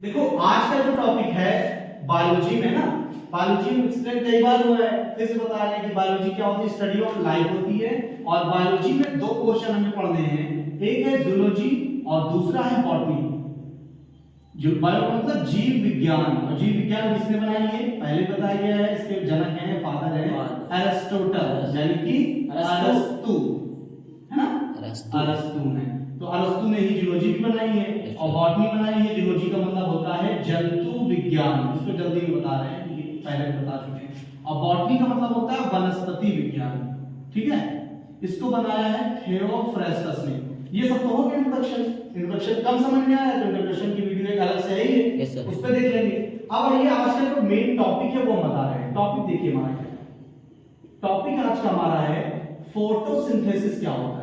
देखो आज का जो टॉपिक है बायोलॉजी में ना, बायोलॉजी में एक्सप्लेन कई बार हुआ है, फिर से बता रहे हैं कि बायोलॉजी क्या होती है, स्टडी ऑफ लाइफ होती है। और बायोलॉजी में दो क्वेश्चन हमें पढ़ने हैं, एक है जूलॉजी और दूसरा है बॉटनी। जो बायो मतलब जीव विज्ञान, और जीव विज्ञान किसने बनाई है पहले बताया गया है, इसके जनक हैं फादर है एरिस्टोटल, यानी कि अरस्तु, है ना, अरस्तु ने। तो अरस्तु ने ही जूलॉजी भी बनाई है और बॉटनी बनाई है। जूलॉजी का मतलब होता है जंतु विज्ञान, इसको जल्दी में बता रहे हैं क्योंकि पहले भी बता चुके हैं। और बॉटनी का मतलब होता है वनस्पति विज्ञान, ठीक है। इसको बनाया है थियोफ्रेस्टस ने। ये सब तो हो गया इंट्रोडक्शन। इंट्रोडक्शन कम समझ में आया तो इंट्रोडक्शन की वीडियो एक अलग से है ही है, उस पे देख लेंगे। अब ये आज का जो मेन टॉपिक है वो हम बता रहे हैं। टॉपिक देखिए हमारा क्या है। टॉपिक आज का हमारा है फोटोसिंथेसिस क्या होता है।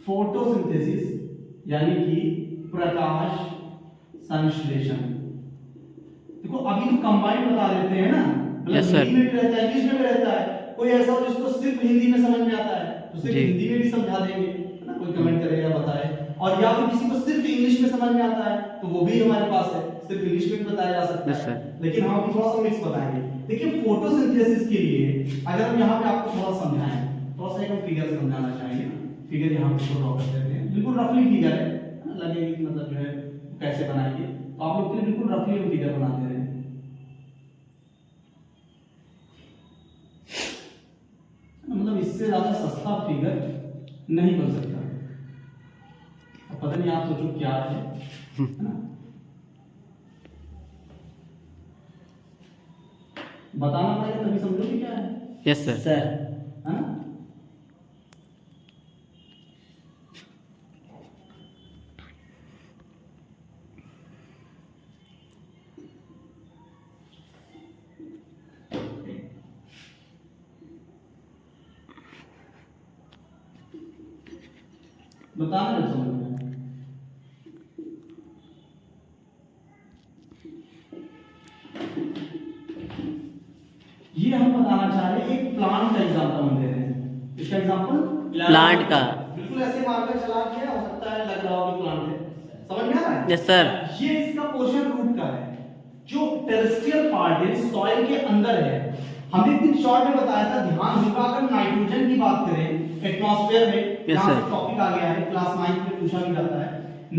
फोटोसिंथेसिस यानी कि प्रकाश संश्लेषण। देखो अभी तो कंबाइंड बता देते हैं ना, मतलब हिंदी में भी रहता है इंग्लिश में भी रहता है। कोई ऐसा हो जिसको सिर्फ हिंदी में समझ में आता है तो सिर्फ हिंदी में भी समझा देंगे, है ना, कोई कमेंट करेगा बताए। और या फिर किसी को सिर्फ इंग्लिश में समझ में आता है तो वो भी हमारे पास है, सिर्फ इंग्लिश में भी बताया जा सकता है। लेकिन हम अभी थोड़ा सा मिक्स बताएंगे। देखिए फोटोसिंथेसिस के लिए अगर हम यहाँ पे आपको थोड़ा समझाएं, थोड़ा सा एक फिगर समझाना चाहेंगे ना। फिगर यहाँ पे ड्रॉ कर देते हैं, बिल्कुल रफली फिगर है, लगेगी कि मतलब जो है कैसे बनाएंगे, तो आप लोग के लिए बिल्कुल रफली हम फिगर बना दे रहे हैं। मतलब इससे ज्यादा सस्ता फिगर नहीं बन सकता। अब पता नहीं आप सोचो क्या है ना, बताना पड़ेगा तभी समझोगे क्या है। यस सर, है ना। बताना जब समझ में आए। ये हम बताना चाह रहे हैं, एक प्लांट का एग्जांपल हम दे रहे हैं। इसका एग्जांपल प्लांट का, बिल्कुल ऐसे मारकर चला गया, हो सकता है लग रहा हो कि प्लांट है। समझ में आ रहा है? Yes sir. ये इसका पोर्शन रूट का है, जो टेरेस्ट्रियल पार्ट है, सॉइल के अंदर है। हमने एक शॉर्ट में बताया था, ध्यान होगा अगर नाइट्रोजन की बात करें एटमॉस्फेयर में, यहां से टॉपिक आ गया है, क्लास 9 में पूछा भी जाता है।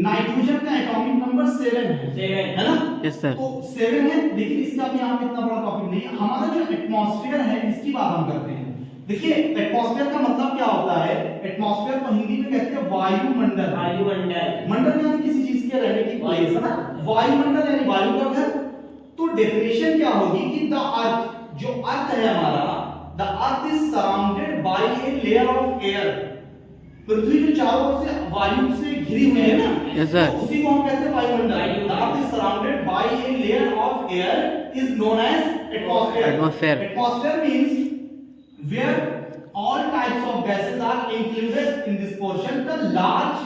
नाइट्रोजन का एटॉमिक नंबर 7 है ना। Yes sir. तो 7 है, लेकिन इसका भी यहाँ पे इतना बड़ा टॉपिक नहीं है। हमारा जो एटमॉस्फेयर है इसकी बात हम करते हैं। देखिए एटमॉस्फेयर का मतलब क्या होता है, एटमॉस्फेयर को हिंदी में कहते हैं वायुमंडल। वायुमंडल, मंडल यानी किसी चीज के रहने की प्लेस, है ना। वायुमंडल यानी वायु का घर। तो डेफिनेशन क्या होगी कि द अर्थ, जो अर्थ है हमारा, the earth is surrounded by a layer of air. पृथ्वी जो चारों ओर से वायु से घिरी हुई है ना, यस सर, तो उसी को हम कहते हैं वायुमंडल। The earth is surrounded by a layer of air is known as atmosphere. Atmosphere means where all types of gases are included in this portion. The large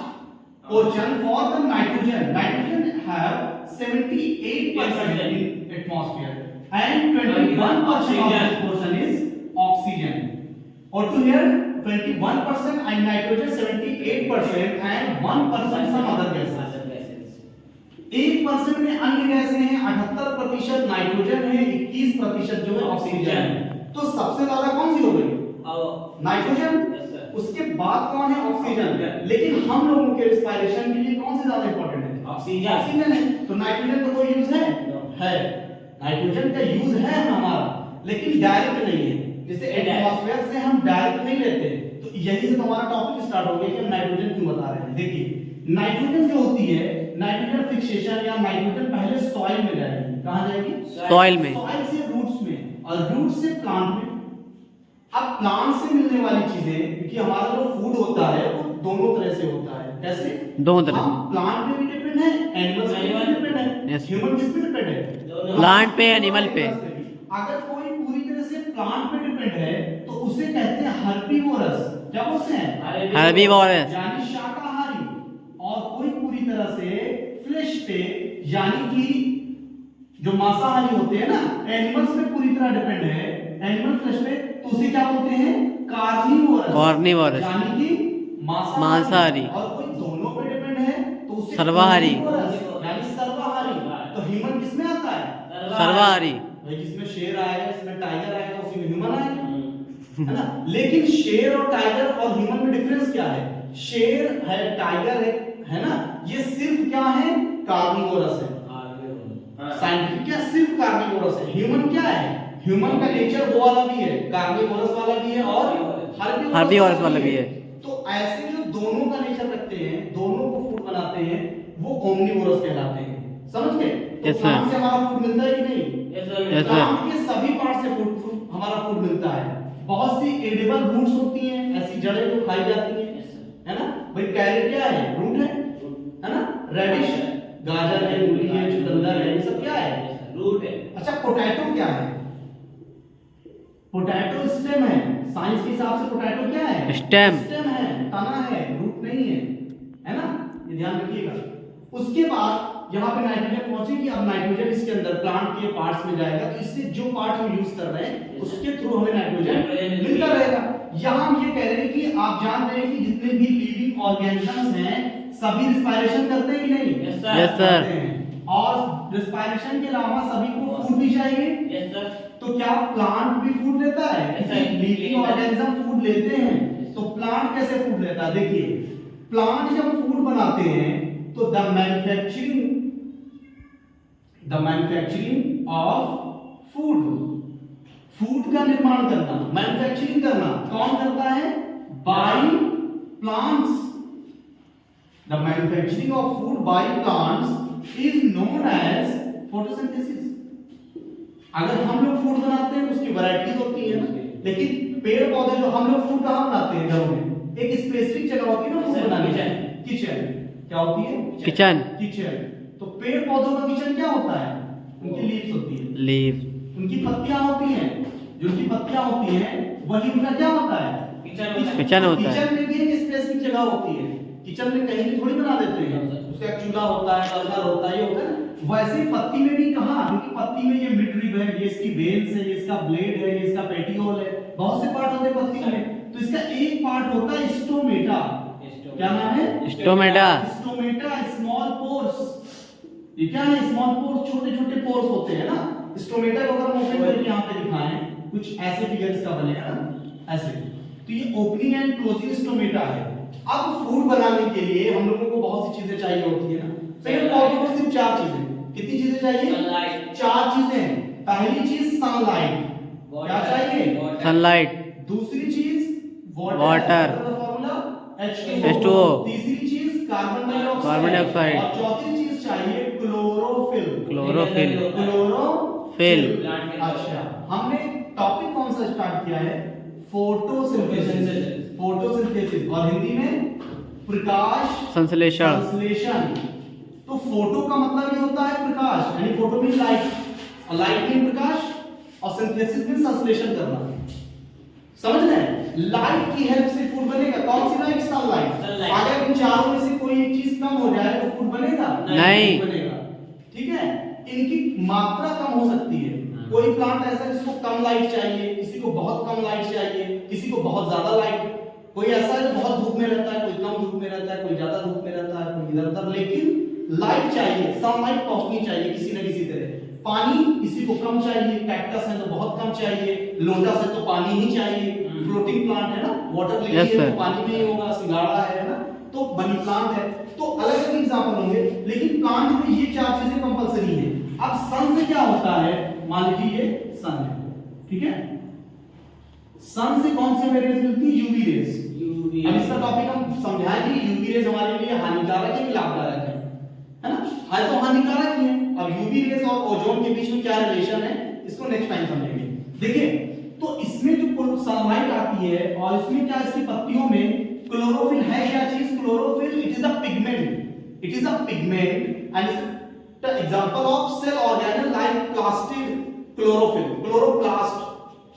portion for the nitrogen. Nitrogen have 78% in atmosphere and 21% of this portion is oxygen. Or to here 21% and nitrogen, 78% and 1% some other gases. 1% में अन्य गैसें हैं, 78% nitrogen है, 21% जो है oxygen है। तो सबसे ज्यादा कौन सी हो गई? नाइट्रोजन। उसके बाद कौन है? ऑक्सीजन। लेकिन हम लोगों के रिस्पायरेशन के लिए कौन सी ज्यादा इंपॉर्टेंट है? ऑक्सीजन है। तो नाइट्रोजन का कोई यूज है? नाइट्रोजन का यूज है हमारा, लेकिन डायरेक्ट नहीं है। जैसे एटमॉस्फेयर से हम डायरेक्ट नहीं लेते। तो यही से हमारा टॉपिक स्टार्ट हो गया कि हम नाइट्रोजन क्यों बता रहे हैं। देखिए नाइट्रोजन जो होती है, नाइट्रोजन फिक्सेशन या नाइट्रोजन पहले सॉइल में जाएगी। कहां जाएगी? सॉइल में। सॉइल से रूट्स में और रूट से प्लांट में। अब प्लांट से मिलने वाली चीजें, क्योंकि हमारा जो फूड होता है वो दोनों तरह से होता है। कैसे? दोनों तरह से। प्लांट पे भी डिपेंड है, एनिमल्स पे भी डिपेंड है। ह्यूमन किस पे डिपेंड है? प्लांट पे, एनिमल पे। अगर कोई पूरी तरह से प्लांट पे डिपेंड है तो उसे कहते हैं हर्बीवोरस। क्या बोलते हैं? हर्बीवोरस यानी शाकाहारी। और कोई पूरी तरह से फ्लेश पे, यानी कि जो मांसाहारी होते हैं ना, एनिमल्स पे पूरी तरह डिपेंड है, एनिमल फ्लेश पे, तो उसे क्या बोलते हैं? कार्निवोरस, यानी कि मांसाहारी। और कोई दोनों पे डिपेंड है तो उसे सर्वाहारी, यानी दैट इज सर्वाहारी। तो ह्यूमन किसमें आता है? सर्वाहारी। भाई जिसमें शेर आएगा, इसमें टाइगर आएगा, उसी में ह्यूमन आएगा, है ना। लेकिन शेर और टाइगर और ह्यूमन में डिफरेंस क्या है? शेर है, टाइगर है ना, ये सिर्फ क्या है? कार्निवोरस है। साइंटिफिक क्या? सिर्फ कार्निवोरस है। ह्यूमन क्या है? ह्यूमन का नेचर वो वाला भी है, कार्निवोरस वाला भी है और हर्बीवोरस वाला भी है। तो ऐसे जो दोनों का नेचर रखते हैं, दोनों को फूड बनाते हैं, वो ओमनिवोरस कहलाते हैं। समझ गए? तो Yes, sir. प्लांट से हमारा फूड मिलता है कि नहीं? Yes, sir. प्लांट के सभी पार्ट से फूड हमारा फूड मिलता है। बहुत सी एडिबल रूट्स होती हैं, ऐसी जड़ें जो खाई जाती हैं, है ना। भाई कैरेट क्या है? रूट है ना। रेडिश गाजर है, मूली है, चुकंदर है, ये सब क्या है? रूट है। अच्छा, पोटैटो क्या है? पोटैटो स्टेम है। साइंस के हिसाब से पोटैटो क्या है? स्टेम है, तना है, रूट नहीं है ना। ये ध्यान रखिएगा। उसके बाद यहाँ पे नाइट्रोजन पहुंचेगी। अब नाइट्रोजन इसके अंदर प्लांट के पार्ट्स में जाएगा, तो इससे जो पार्ट हम यूज कर रहे हैं उसके थ्रू हमें नाइट्रोजन मिलता रहेगा। यहाँ हम ये कह रहे हैं कि आप जानते हैं कि जितने भी लिविंग ऑर्गेनिजम्स हैं सभी रिस्पायरेशन करते हैं कि नहीं? Yes sir. और रिस्पायरेशन के अलावा सभी को फूड भी चाहिए। Yes sir. तो क्या प्लांट भी फूड लेता है? Yes, sir. Living organism food लेते हैं। तो प्लांट कैसे फूड लेता है? देखिए, प्लांट जब फूड बनाते हैं तो द मैन्युफैक्चरिंग ऑफ फूड का निर्माण करना, मैन्युफैक्चरिंग करना कौन करता है? By plants. The manufacturing of food by plants is known as photosynthesis. अगर हम लोग फूड बनाते हैं उसकी वैरायटीज होती है ना, लेकिन पेड़ पौधे जो हम लोग फूड कहाँ बनाते हैं? घरों में एक स्पेसिफिक जगह होती है ना फूड बनाने की, किचन। क्या होती है? किचन। तो पेड़ पौधों का किचन क्या होता है? उनकी लीव्स होती है, लीव उनकी पत्तियां होती हैं। जो उनकी पत्तियां होती हैं वही उनका क्या होता है? किचन होता है। किचन में भी एक स्पेसिफिक जगह होती है। किचन में कहीं भी थोड़ी बना देते हैं, उसका एक चूल्हा होता है, बर्नर होता है, ये होता है ना। वैसे पत्ती में भी कहाँ? क्योंकि पत्ती में ये मिड रिब है, ये इसकी वेल्स है, ये इसका ब्लेड है, ये इसका पेटियोल है, बहुत से पार्ट होते हैं पत्ती में। तो इसका एक पार्ट होता है स्टोमेटा। क्या नाम है? स्टोमेटा। Stomata small pores. ये क्या है? स्मॉल पोर्स, छोटे छोटे पोर्स होते हैं ना। स्टोमेटा को अगर हम ओपन करके यहाँ पे दिखाएं, कुछ ऐसे फिगर इसका बनेगा ना, ऐसे। तो ये ओपनिंग एंड क्लोजिंग स्टोमेटा है। अब फूड बनाने के लिए हम लोगों को बहुत सी चीजें चाहिए होती है ना। पेड़ पौधों को सिर्फ 4 चीजें, कितनी चीजें चाहिए? सनलाइट। 4 चीजें। पहली चीज सनलाइट, क्या चाहिए? सनलाइट। दूसरी चीज वाटर। Formula H2O। तीसरी चीज कार्बन डाइऑक्साइड। और चौथी चीज चाहिए क्लोरोफिल। क्लोरोफिल। अच्छा, हमने टॉपिक कौन सा स्टार्ट किया है? फोटोसिंथेसिस। और हिंदी में प्रकाश संश्लेषण। तो फोटो का मतलब ये होता है प्रकाश, यानी फोटो मीन लाइट, और लाइट मीन प्रकाश, और सिंथेसिस मीन संश्लेषण करना। समझ रहे हैं? लाइट की हेल्प से फूड बनेगा। कौन सी लाइट? सनलाइट। अगर इन चारों में से कोई एक चीज कम हो जाए तो फूड बनेगा? नहीं बनेगा। ठीक है, इनकी मात्रा कम हो सकती है। कोई प्लांट ऐसा है जिसको कम लाइट चाहिए, किसी को बहुत कम लाइट चाहिए, किसी को बहुत ज्यादा लाइट। कोई ऐसा है जो बहुत धूप में रहता है, कोई कम धूप में रहता है, कोई ज्यादा धूप में रहता है, कोई इधर उधर, लेकिन लाइट चाहिए, सनलाइट पहुंचनी चाहिए किसी न किसी तरह। पानी किसी को कम चाहिए, कैक्टस है तो बहुत कम चाहिए, लोटस है तो पानी ही चाहिए, फ्लोटिंग प्लांट है ना, वाटर लिली है तो पानी में ही होगा, सिंगाड़ा है ना, तो मनी प्लांट है। तो अलग अलग एग्जांपल होंगे, लेकिन प्लांट में ये 4 चीजें कंपलसरी हैं। अब सन से क्या होता है? मान लीजिए ये सन है, ठीक है। सन से कौन सी रेज मिलती है? UV rays. अब इसका टॉपिक हम समझाएंगे। यूवी रेज हमारे लिए हानिकारक है कि लाभदायक है ना? है तो हानिकारक ही है। अब यूवी रेज और ओजोन के बीच में क्या रिलेशन है, इसको नेक्स्ट टाइम समझेंगे। देखिए, तो इसमें जो सनलाइट आती है और इसमें क्या, इसकी पत्तियों में क्लोरोफिल है। क्या चीज? Chlorophyll. It is a pigment. And the example of cell organelle like plastid chlorophyll, chloroplast.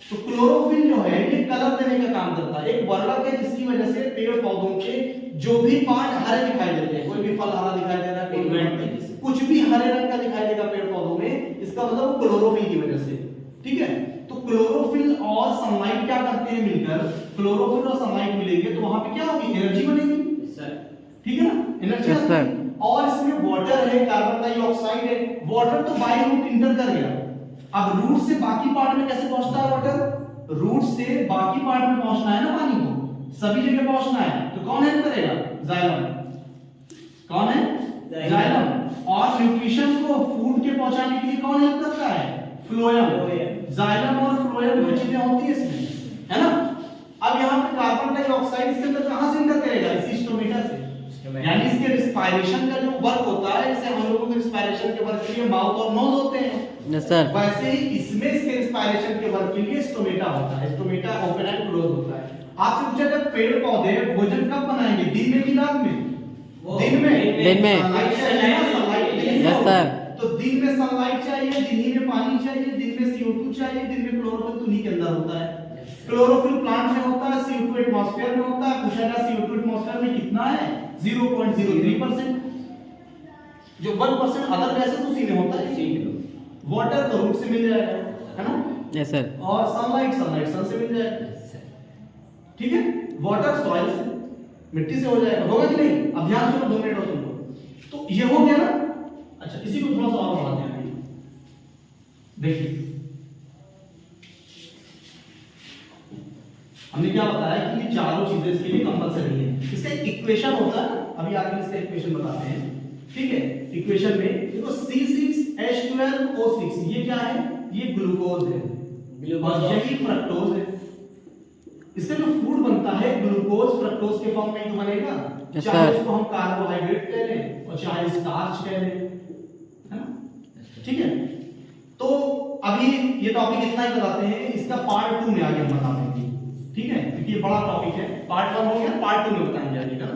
तो क्लोरोफिल जो है ये कलर देने का काम करता है, एक वर्णक है जिसकी वजह से पेड़ पौधों के जो भी पार्ट हरे दिखाई देते हैं, कोई भी फल हरा दिखाई दे रहा है, कुछ भी हरे रंग का दिखाई देगा पेड़ पौधों में, इसका मतलब क्लोरोफिल की वजह से। ठीक है, तो क्लोरोफिल और सनलाइट क्या करते हैं मिलकर? क्लोरोफिल और सनलाइट मिलेंगे तो वहां पे क्या होगी? एनर्जी बनेगी। ठीक है ना, एनर्जी। और इसमें वाटर है, कार्बन डाइऑक्साइड है, वाटर तो बाय रूट इंटर कर गया। अब रूट से बाकी पार्ट में कैसे पहुंचता है वाटर? रूट से बाकी पार्ट में पहुंचना है ना पानी को, सभी जगह पहुंचना है, तो कौन हेल्प करेगा? जाइलम। कौन है? जाइलम। और न्यूट्रिशन को फूड के पहुंचाने के लिए कौन हेल्प करता है? फ्लोएम। जाइलम और फ्लोएम दो चीजें होती है इसमें, है ना। अब यहाँ पे कार्बन डाइऑक्साइड इसके अंदर कहां से इंटर करेगा? इसी स्टोमेटा से। यानी इसके रिस्पायरेशन का जो वर्क होता है, जैसे हम लोगों के रिस्पायरेशन के वर्क के लिए माउथ और नोज होते हैं, यस सर, वैसे ही इसमें इसके रिस्पायरेशन के वर्क के लिए स्टोमेटा होता है। स्टोमेटा ओपन एंड क्लोज होता है। आपसे पूछा जब पेड़ पौधे भोजन कब बनाएंगे, दिन में कि रात में? दिन में। दिन में। सनलाइट चाहिए ना, सनलाइट चाहिए। Yes sir. तो दिन में सनलाइट चाहिए, दिन ही में पानी चाहिए, दिन में CO2 चाहिए, दिन में क्लोरोफिल तो उन्हीं के अंदर होता है। क्लोरोफिल प्लांट में होता है, CO2 एटमॉस्फेयर में होता है। पूछा गया CO2 एटमॉस्फेयर में कितना है? 0.03%। जो 1% अदर गैसेस उसी में होता है। वाटर तो रूट से मिल जाएगा, है ना। यस सर, और सनलाइट सन से मिल जाएगा, ठीक है। वाटर सॉइल से, मिट्टी से हो जाएगा, होगा कि नहीं? अब ध्यान सुनो, 2 मिनट और सुन लो। तो ये हो गया ना। अच्छा, इसी को थोड़ा सा और बढ़ाते हैं। देखिए हमने क्या बताया कि ये चारों चीजें इसके लिए कंपलसरी है। इसका एक इक्वेशन होता है, अभी आगे इसका इक्वेशन बताते हैं, ठीक है। इक्वेशन में देखो C6H12O6, ये क्या है? ये ग्लूकोज है, और यही फ्रक्टोज है। इसका जो फूड बनता है ग्लूकोज फ्रक्टोज के फॉर्म में ही तो बनेगा, चाहे उसको हम कार्बोहाइड्रेट कह लें और चाहे स्टार्च कह लें, है ना, ठीक है। तो अभी ये टॉपिक इतना ही बताते हैं, इसका पार्ट 2 में आगे हम बताएंगे, ठीक है, क्योंकि ये बड़ा टॉपिक है। पार्ट 1 हो गया, पार्ट 2 में बताएंगे आगे का।